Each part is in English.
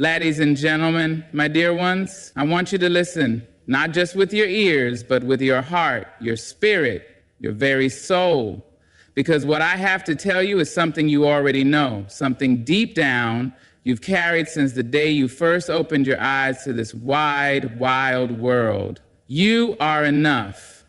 Ladies and gentlemen, my dear ones, I want you to listen, not just with your ears, but with your heart, your spirit, your very soul. Because what I have to tell you is something you already know, something deep down you've carried since the day you first opened your eyes to this wide, wild world. You are enough.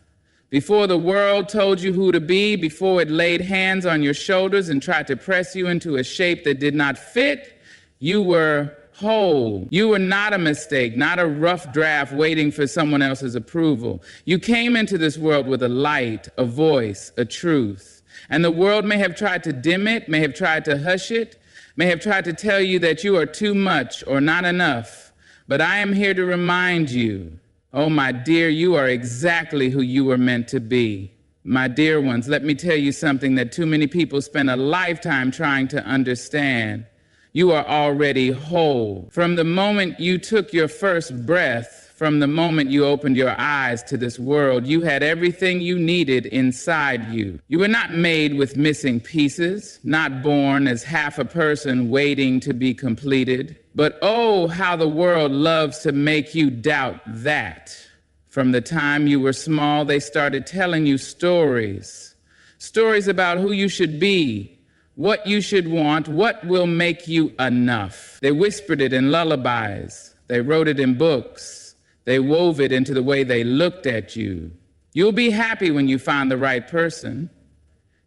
Before the world told you who to be, before it laid hands on your shoulders and tried to press you into a shape that did not fit, you were whole. You were not a mistake, not a rough draft waiting for someone else's approval. You came into this world with a light, a voice, a truth. And the world may have tried to dim it, may have tried to hush it, may have tried to tell you that you are too much or not enough. But I am here to remind you, oh my dear, you are exactly who you were meant to be. My dear ones, let me tell you something that too many people spend a lifetime trying to understand. You are already whole. From the moment you took your first breath, from the moment you opened your eyes to this world, you had everything you needed inside you. You were not made with missing pieces, not born as half a person waiting to be completed. But oh, how the world loves to make you doubt that. From the time you were small, they started telling you stories. Stories about who you should be, what you should want, what will make you enough. They whispered it in lullabies. They wrote it in books. They wove it into the way they looked at you. You'll be happy when you find the right person.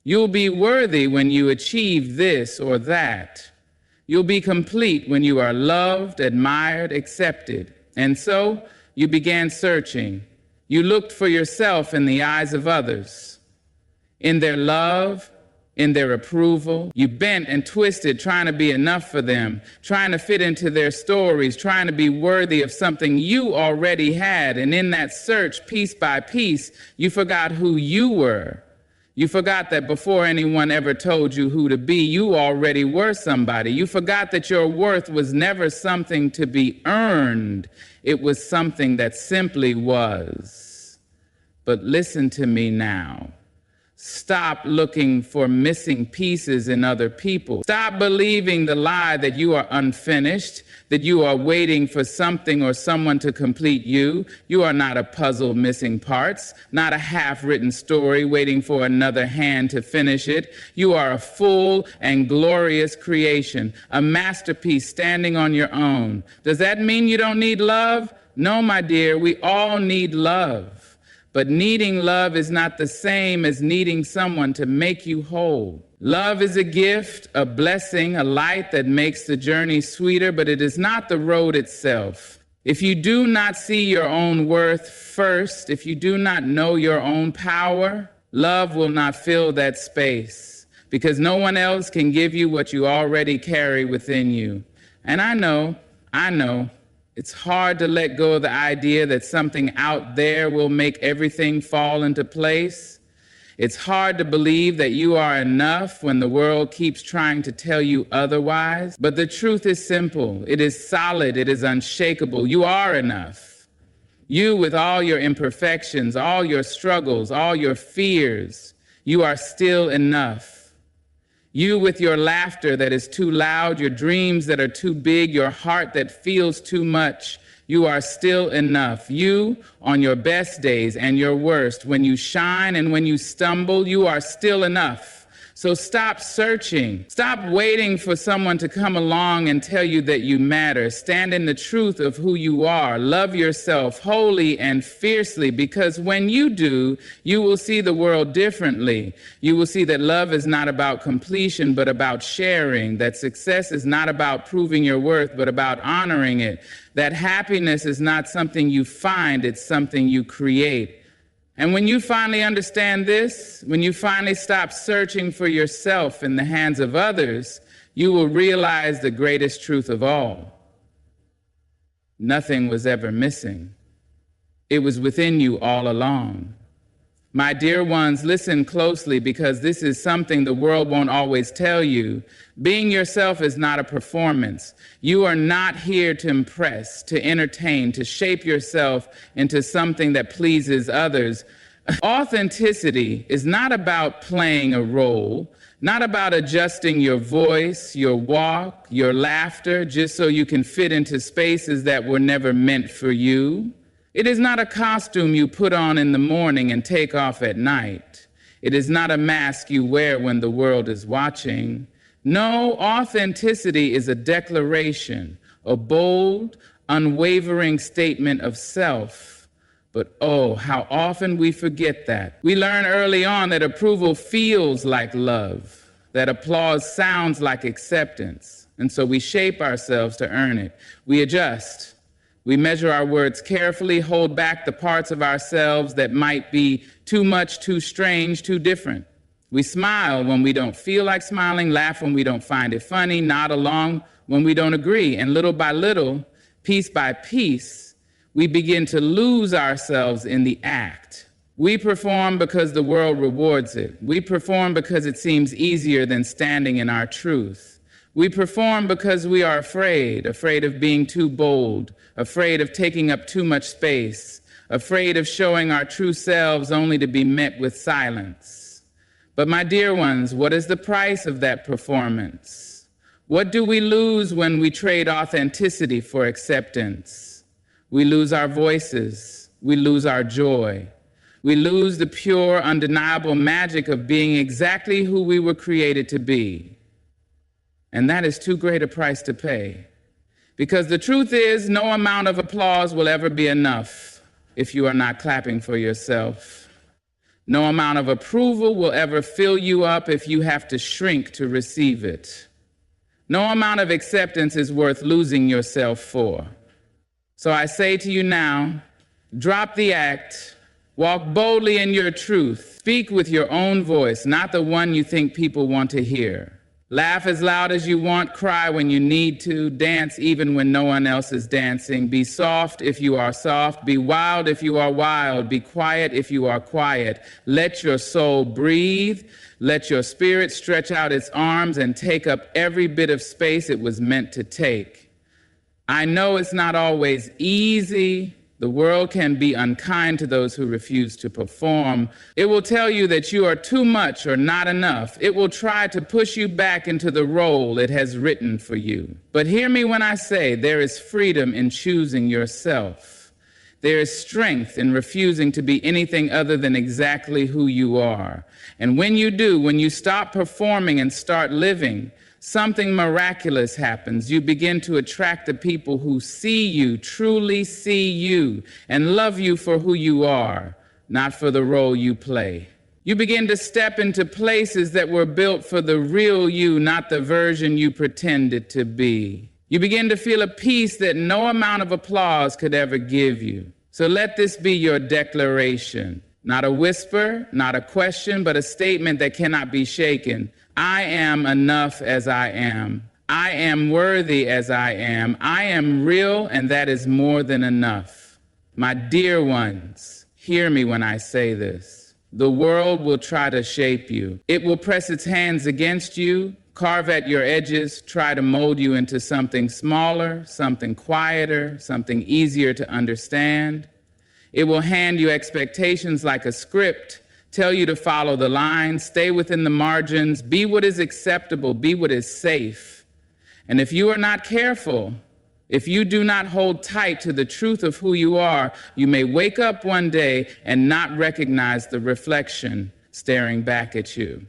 You'll be worthy when you achieve this or that. You'll be complete when you are loved, admired, accepted. And so you began searching. You looked for yourself in the eyes of others, in their love, in their approval. You bent and twisted trying to be enough for them, trying to fit into their stories, trying to be worthy of something you already had. And in that search, piece by piece, you forgot who you were. You forgot that before anyone ever told you who to be, you already were somebody. You forgot that your worth was never something to be earned. It was something that simply was. But listen to me now. Stop looking for missing pieces in other people. Stop believing the lie that you are unfinished, that you are waiting for something or someone to complete you. You are not a puzzle missing parts, not a half-written story waiting for another hand to finish it. You are a full and glorious creation, a masterpiece standing on your own. Does that mean you don't need love? No, my dear, we all need love. But needing love is not the same as needing someone to make you whole. Love is a gift, a blessing, a light that makes the journey sweeter, but it is not the road itself. If you do not see your own worth first, if you do not know your own power, love will not fill that space, because no one else can give you what you already carry within you. And I know, it's hard to let go of the idea that something out there will make everything fall into place. It's hard to believe that you are enough when the world keeps trying to tell you otherwise. But the truth is simple. It is solid. It is unshakable. You are enough. You, with all your imperfections, all your struggles, all your fears, you are still enough. You with your laughter that is too loud, your dreams that are too big, your heart that feels too much, you are still enough. You on your best days and your worst, when you shine and when you stumble, you are still enough. So stop searching. Stop waiting for someone to come along and tell you that you matter. Stand in the truth of who you are. Love yourself wholly and fiercely, because when you do, you will see the world differently. You will see that love is not about completion, but about sharing. That success is not about proving your worth, but about honoring it. That happiness is not something you find, it's something you create. And when you finally understand this, when you finally stop searching for yourself in the hands of others, you will realize the greatest truth of all. Nothing was ever missing. It was within you all along. My dear ones, listen closely, because this is something the world won't always tell you. Being yourself is not a performance. You are not here to impress, to entertain, to shape yourself into something that pleases others. Authenticity is not about playing a role, Not about adjusting your voice, your walk, your laughter, just so you can fit into spaces that were never meant for you. It is not a costume you put on in the morning and take off at night. It is not a mask you wear when the world is watching. No, authenticity is a declaration, a bold, unwavering statement of self. But oh, how often we forget that. We learn early on that approval feels like love, that applause sounds like acceptance, and so we shape ourselves to earn it. We adjust. We measure our words carefully, hold back the parts of ourselves that might be too much, too strange, too different. We smile when we don't feel like smiling, laugh when we don't find it funny, nod along when we don't agree, and little by little, piece by piece, we begin to lose ourselves in the act. We perform because the world rewards it. We perform because it seems easier than standing in our truth. We perform because we are afraid of being too bold, afraid of taking up too much space, afraid of showing our true selves only to be met with silence. But my dear ones, what is the price of that performance? What do we lose when we trade authenticity for acceptance? We lose our voices. We lose our joy. We lose the pure, undeniable magic of being exactly who we were created to be. And that is too great a price to pay. Because the truth is, no amount of applause will ever be enough if you are not clapping for yourself. No amount of approval will ever fill you up if you have to shrink to receive it. No amount of acceptance is worth losing yourself for. So I say to you now, drop the act, walk boldly in your truth, speak with your own voice, not the one you think people want to hear. Laugh as loud as you want, cry when you need to, dance even when no one else is dancing. Be soft if you are soft, be wild if you are wild, be quiet if you are quiet. Let your soul breathe, let your spirit stretch out its arms and take up every bit of space it was meant to take. I know it's not always easy. The world can be unkind to those who refuse to perform. It will tell you that you are too much or not enough. It will try to push you back into the role it has written for you. But hear me when I say there is freedom in choosing yourself. There is strength in refusing to be anything other than exactly who you are. And when you do, when you stop performing and start living, something miraculous happens. You begin to attract the people who see you, truly see you, and love you for who you are, not for the role you play. You begin to step into places that were built for the real you, not the version you pretended to be. You begin to feel a peace that no amount of applause could ever give you. So let this be your declaration. Not a whisper, not a question, but a statement that cannot be shaken. I am enough as I am. I am worthy as I am. I am real, and that is more than enough. My dear ones, hear me when I say this. The world will try to shape you. It will press its hands against you, carve at your edges, try to mold you into something smaller, something quieter, something easier to understand. It will hand you expectations like a script, tell you to follow the line, stay within the margins, be what is acceptable, be what is safe. And if you are not careful, if you do not hold tight to the truth of who you are, you may wake up one day and not recognize the reflection staring back at you.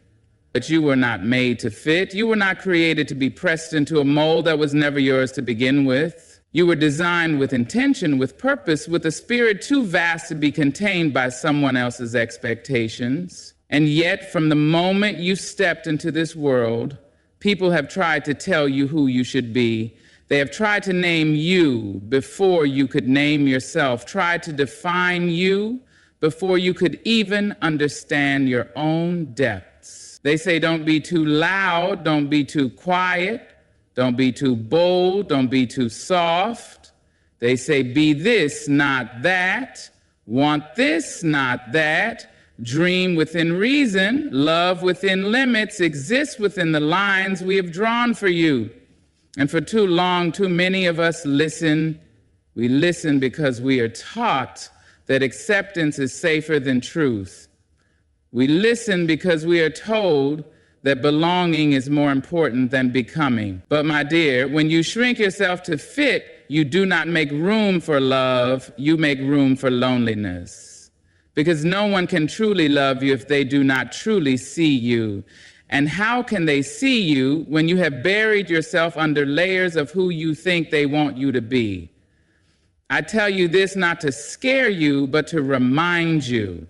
But you were not made to fit. You were not created to be pressed into a mold that was never yours to begin with. You were designed with intention, with purpose, with a spirit too vast to be contained by someone else's expectations. And yet, from the moment you stepped into this world, people have tried to tell you who you should be. They have tried to name you before you could name yourself, tried to define you before you could even understand your own depths. They say, don't be too loud, don't be too quiet. Don't be too bold, don't be too soft. They say, be this, not that. Want this, not that. Dream within reason, love within limits, exist within the lines we have drawn for you. And for too long, too many of us listen. We listen because we are taught that acceptance is safer than truth. We listen because we are told that belonging is more important than becoming. But my dear, when you shrink yourself to fit, you do not make room for love, you make room for loneliness. Because no one can truly love you if they do not truly see you. And how can they see you when you have buried yourself under layers of who you think they want you to be? I tell you this not to scare you, but to remind you.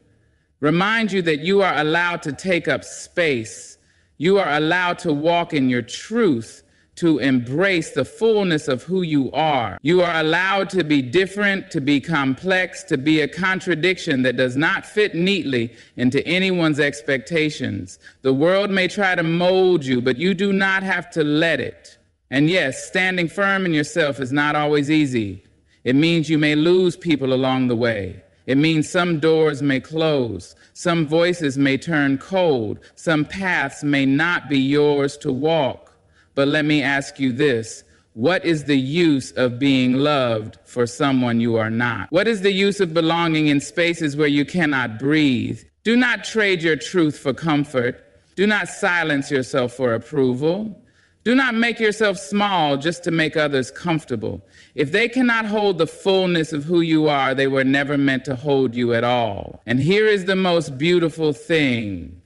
Remind you that you are allowed to take up space. You are allowed to walk in your truth, to embrace the fullness of who you are. You are allowed to be different, to be complex, to be a contradiction that does not fit neatly into anyone's expectations. The world may try to mold you, but you do not have to let it. And yes, standing firm in yourself is not always easy. It means you may lose people along the way. It means some doors may close, some voices may turn cold, some paths may not be yours to walk. But let me ask you this, what is the use of being loved for someone you are not? What is the use of belonging in spaces where you cannot breathe? Do not trade your truth for comfort. Do not silence yourself for approval. Do not make yourself small just to make others comfortable. If they cannot hold the fullness of who you are, they were never meant to hold you at all. And here is the most beautiful thing.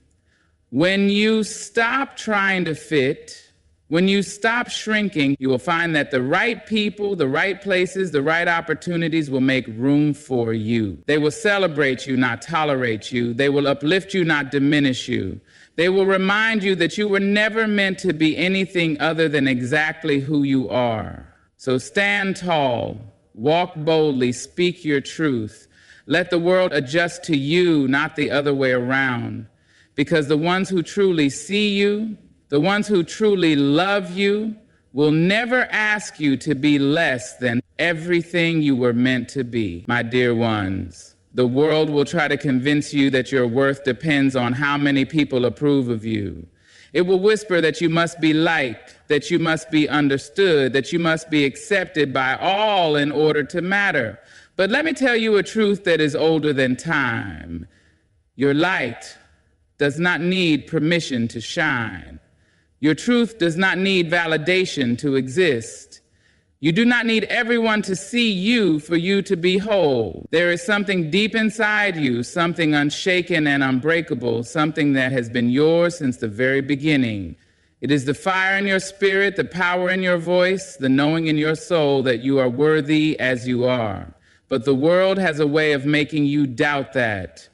When you stop trying to fit, when you stop shrinking, you will find that the right people, the right places, the right opportunities will make room for you. They will celebrate you, not tolerate you. They will uplift you, not diminish you. They will remind you that you were never meant to be anything other than exactly who you are. So stand tall, walk boldly, speak your truth. Let the world adjust to you, not the other way around. Because the ones who truly see you, the ones who truly love you, will never ask you to be less than everything you were meant to be, my dear ones. The world will try to convince you that your worth depends on how many people approve of you. It will whisper that you must be liked, that you must be understood, that you must be accepted by all in order to matter. But let me tell you a truth that is older than time. Your light does not need permission to shine. Your truth does not need validation to exist. You do not need everyone to see you for you to be whole. There is something deep inside you, something unshaken and unbreakable, something that has been yours since the very beginning. It is the fire in your spirit, the power in your voice, the knowing in your soul that you are worthy as you are. But the world has a way of making you doubt that.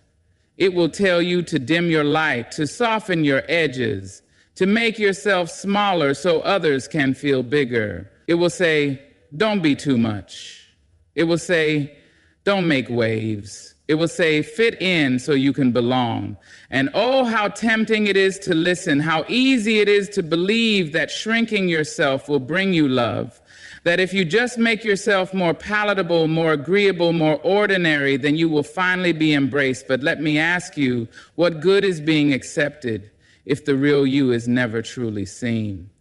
It will tell you to dim your light, to soften your edges, to make yourself smaller so others can feel bigger. It will say, don't be too much. It will say, don't make waves. It will say, fit in so you can belong. And oh, how tempting it is to listen, how easy it is to believe that shrinking yourself will bring you love. That if you just make yourself more palatable, more agreeable, more ordinary, then you will finally be embraced. But let me ask you, what good is being accepted if the real you is never truly seen?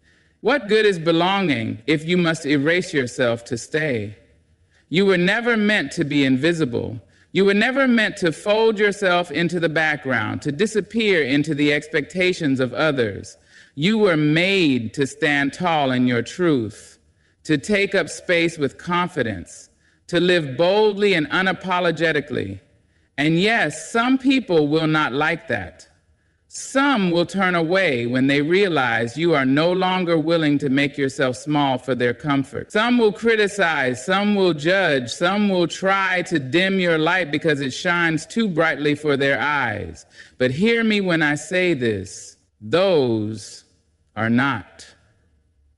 What good is belonging if you must erase yourself to stay? You were never meant to be invisible. You were never meant to fold yourself into the background, to disappear into the expectations of others. You were made to stand tall in your truth, to take up space with confidence, to live boldly and unapologetically. And yes, some people will not like that. Some will turn away when they realize you are no longer willing to make yourself small for their comfort. Some will criticize, some will judge, some will try to dim your light because it shines too brightly for their eyes. But hear me when I say this, those are not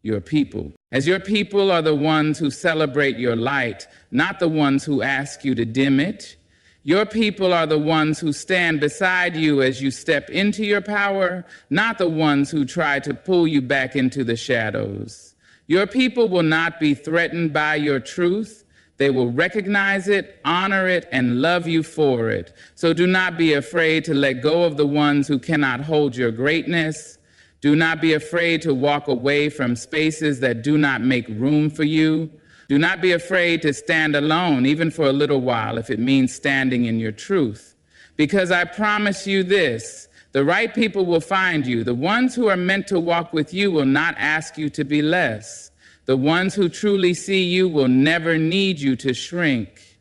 your people. As your people are the ones who celebrate your light, not the ones who ask you to dim it. Your people are the ones who stand beside you as you step into your power, not the ones who try to pull you back into the shadows. Your people will not be threatened by your truth. They will recognize it, honor it, and love you for it. So do not be afraid to let go of the ones who cannot hold your greatness. Do not be afraid to walk away from spaces that do not make room for you. Do not be afraid to stand alone, even for a little while, if it means standing in your truth. Because I promise you this, The right people will find you. The ones who are meant to walk with you will not ask you to be less. The ones who truly see you will never need you to shrink.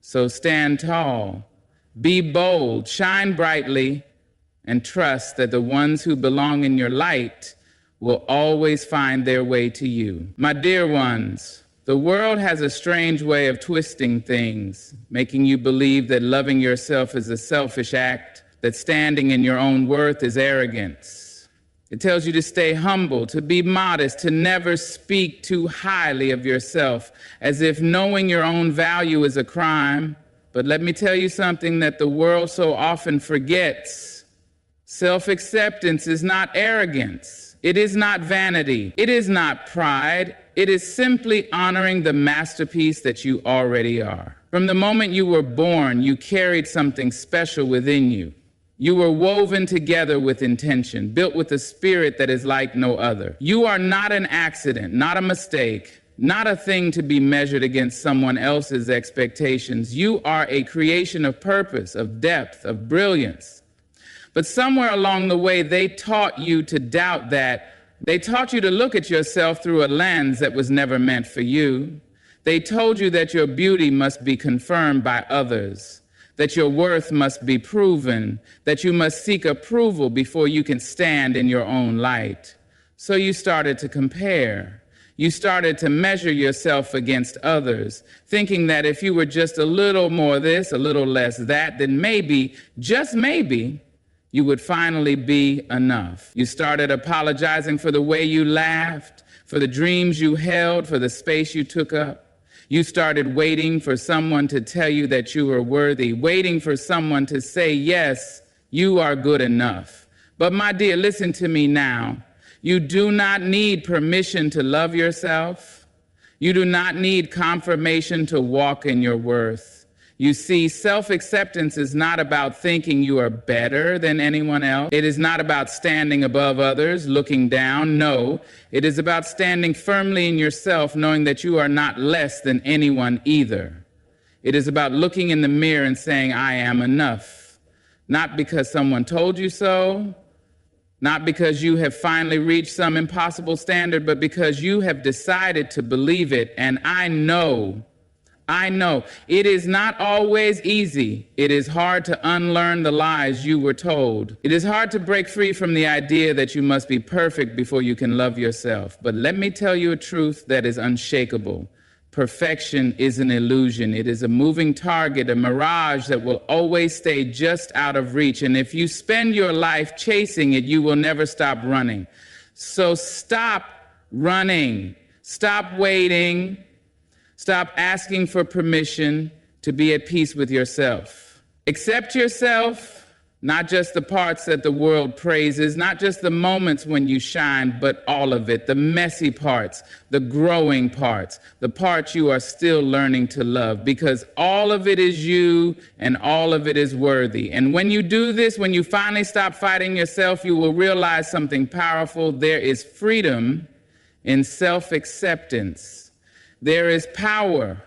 So stand tall, be bold, shine brightly, and trust that the ones who belong in your light will always find their way to you. My dear ones, the world has a strange way of twisting things, making you believe that loving yourself is a selfish act, that standing in your own worth is arrogance. It tells you to stay humble, to be modest, to never speak too highly of yourself, as if knowing your own value is a crime. But let me tell you something that the world so often forgets. Self-acceptance is not arrogance. It is not vanity. It is not pride. It is simply honoring the masterpiece that you already are. From the moment you were born, you carried something special within you. You were woven together with intention, built with a spirit that is like no other. You are not an accident, not a mistake, not a thing to be measured against someone else's expectations. You are a creation of purpose, of depth, of brilliance. But somewhere along the way, they taught you to doubt that. They taught you to look at yourself through a lens that was never meant for you. They told you that your beauty must be confirmed by others, that your worth must be proven, that you must seek approval before you can stand in your own light. So you started to compare. You started to measure yourself against others, thinking that if you were just a little more this, a little less that, then maybe, just maybe, you would finally be enough. You started apologizing for the way you laughed, for the dreams you held, for the space you took up. You started waiting for someone to tell you that you were worthy, waiting for someone to say, yes, you are good enough. But my dear, listen to me now. You do not need permission to love yourself. You do not need confirmation to walk in your worth. You see, self-acceptance is not about thinking you are better than anyone else. It is not about standing above others, looking down. No, it is about standing firmly in yourself, knowing that you are not less than anyone either. It is about looking in the mirror and saying, I am enough. Not because someone told you so, not because you have finally reached some impossible standard, but because you have decided to believe it. And I know it is not always easy. It is hard to unlearn the lies you were told. It is hard to break free from the idea that you must be perfect before you can love yourself. But let me tell you a truth that is unshakable. Perfection is an illusion. It is a moving target, a mirage that will always stay just out of reach. And if you spend your life chasing it, you will never stop running. So stop running. Stop waiting. Stop asking for permission to be at peace with yourself. Accept yourself, not just the parts that the world praises, not just the moments when you shine, but all of it, the messy parts, the growing parts, the parts you are still learning to love, because all of it is you and all of it is worthy. And when you do this, when you finally stop fighting yourself, you will realize something powerful. There is freedom in self-acceptance. There is power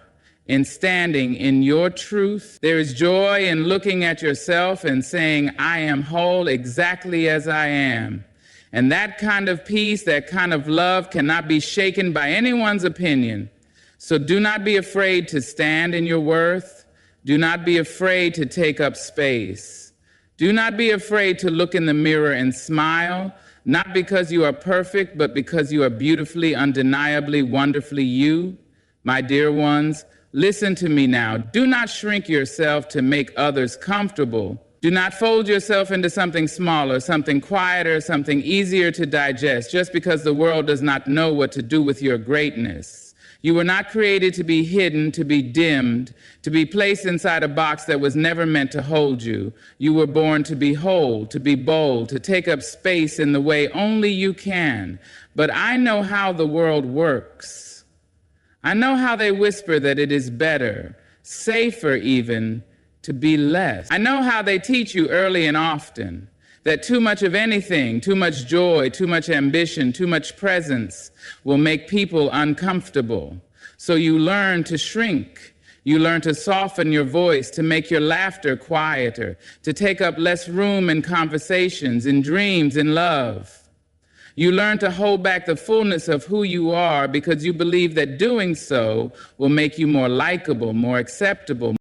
in standing in your truth. There is joy in looking at yourself and saying, I am whole exactly as I am. And that kind of peace, that kind of love cannot be shaken by anyone's opinion. So do not be afraid to stand in your worth. Do not be afraid to take up space. Do not be afraid to look in the mirror and smile, not because you are perfect, but because you are beautifully, undeniably, wonderfully you. My dear ones, listen to me now. Do not shrink yourself to make others comfortable. Do not fold yourself into something smaller, something quieter, something easier to digest, just because the world does not know what to do with your greatness. You were not created to be hidden, to be dimmed, to be placed inside a box that was never meant to hold you. You were born to be whole, to be bold, to take up space in the way only you can. But I know how the world works. I know how they whisper that it is better, safer even, to be less. I know how they teach you early and often that too much of anything, too much joy, too much ambition, too much presence will make people uncomfortable. So you learn to shrink. You learn to soften your voice, to make your laughter quieter, to take up less room in conversations, in dreams, in love. You learn to hold back the fullness of who you are because you believe that doing so will make you more likable, more acceptable,